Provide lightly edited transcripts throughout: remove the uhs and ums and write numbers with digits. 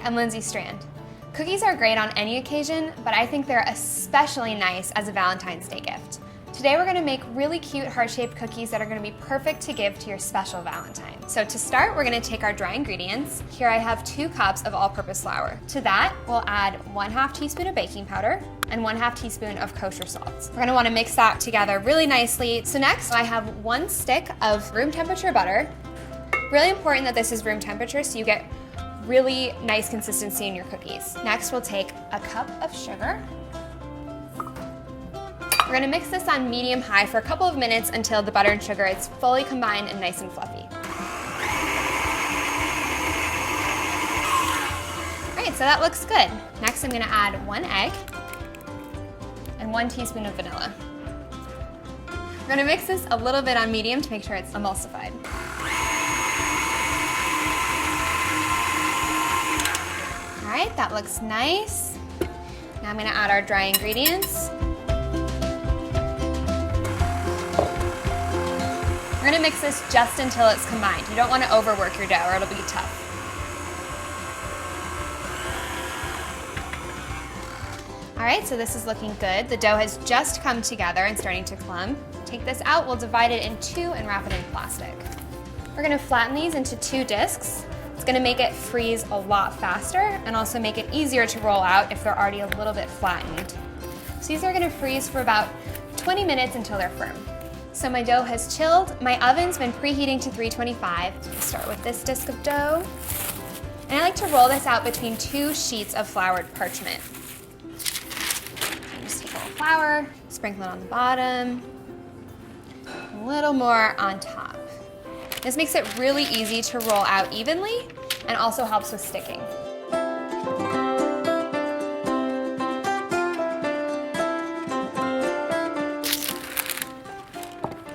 and Lindsay Strand. Cookies are great on any occasion, but I think they're especially nice as a Valentine's Day gift. Today we're gonna make really cute heart-shaped cookies that are gonna be perfect to give to your special Valentine. So to start, we're gonna take our dry ingredients. Here I have 2 cups of all-purpose flour. To that, we'll add 1/2 teaspoon of baking powder and 1/2 teaspoon of kosher salt. We're gonna wanna mix that together really nicely. So next, I have 1 stick of room temperature butter. Really important that this is room temperature so you get really nice consistency in your cookies. Next, we'll take a cup of sugar. We're gonna mix this on medium-high for a couple of minutes until the butter and sugar is fully combined and nice and fluffy. All right, so that looks good. Next, I'm gonna add 1 egg and 1 teaspoon of vanilla. We're gonna mix this a little bit on medium to make sure it's emulsified. All right, that looks nice. Now I'm gonna add our dry ingredients. We're gonna mix this just until it's combined. You don't wanna overwork your dough or it'll be tough. All right, so this is looking good. The dough has just come together and starting to clump. Take this out, we'll divide it in 2 and wrap it in plastic. We're gonna flatten these into 2 discs. It's gonna make it freeze a lot faster and also make it easier to roll out if they're already a little bit flattened. So these are gonna freeze for about 20 minutes until they're firm. So my dough has chilled. My oven's been preheating to 325. I'll start with this disc of dough. And I like to roll this out between 2 sheets of floured parchment. Just take a little flour, sprinkle it on the bottom, a little more on top. This makes it really easy to roll out evenly and also helps with sticking.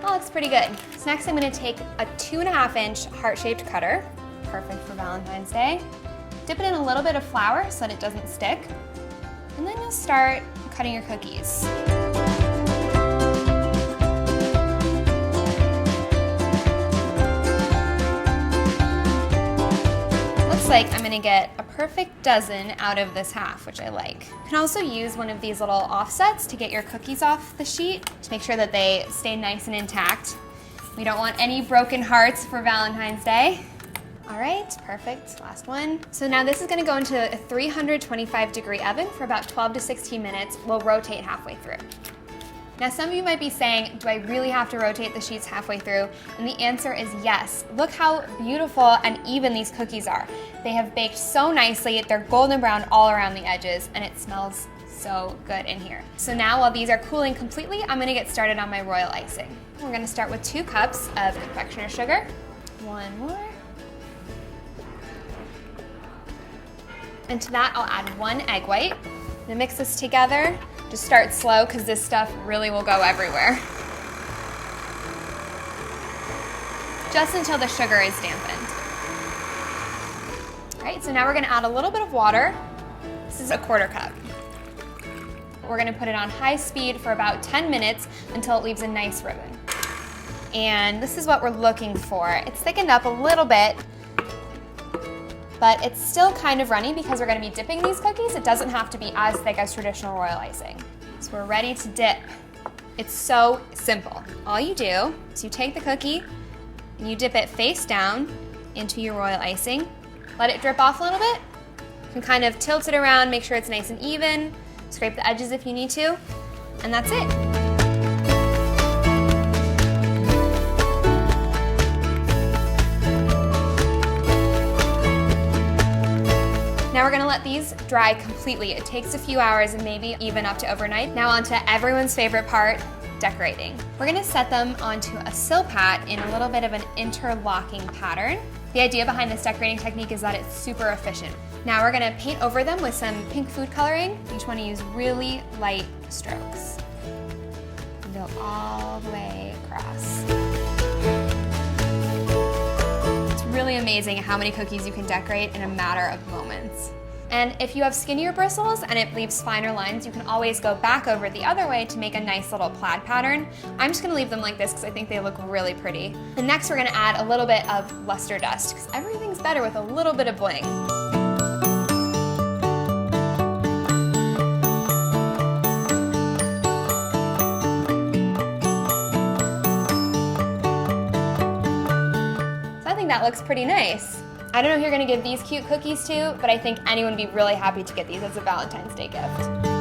Looks pretty good. So next I'm gonna take a 2.5-inch heart-shaped cutter, perfect for Valentine's Day. Dip it in a little bit of flour so that it doesn't stick. And then you'll start cutting your cookies. Looks like I'm gonna get a perfect dozen out of this half, which I like. You can also use one of these little offsets to get your cookies off the sheet to make sure that they stay nice and intact. We don't want any broken hearts for Valentine's Day. All right, perfect, last one. So now this is gonna go into a 325-degree oven for about 12 to 16 minutes. We'll rotate halfway through. Now some of you might be saying, do I really have to rotate the sheets halfway through? And the answer is yes. Look how beautiful and even these cookies are. They have baked so nicely, they're golden brown all around the edges, and it smells so good in here. So now while these are cooling completely, I'm gonna get started on my royal icing. We're gonna start with 2 cups of confectioner sugar. 1 more. And to that, I'll add 1 egg white. I'm gonna mix this together. Just start slow because this stuff really will go everywhere. Just until the sugar is dampened. All right, so now we're gonna add a little bit of water. This is a 1/4 cup. We're gonna put it on high speed for about 10 minutes until it leaves a nice ribbon. And this is what we're looking for. It's thickened up a little bit, but it's still kind of runny because we're gonna be dipping these cookies. It doesn't have to be as thick as traditional royal icing. So we're ready to dip. It's so simple. All you do is you take the cookie and you dip it face down into your royal icing. Let it drip off a little bit. You can kind of tilt it around, make sure it's nice and even. Scrape the edges if you need to, and that's it. Now we're gonna let these dry completely. It takes a few hours and maybe even up to overnight. Now on to everyone's favorite part, decorating. We're gonna set them onto a silpat in a little bit of an interlocking pattern. The idea behind this decorating technique is that it's super efficient. Now we're gonna paint over them with some pink food coloring. You just wanna use really light strokes. And go all the way across. It's really amazing how many cookies you can decorate in a matter of moments. And if you have skinnier bristles and it leaves finer lines, you can always go back over the other way to make a nice little plaid pattern. I'm just gonna leave them like this because I think they look really pretty. And next we're gonna add a little bit of luster dust because everything's better with a little bit of bling. that looks pretty nice. I don't know who you're gonna give these cute cookies to, but I think anyone would be really happy to get these as a Valentine's Day gift.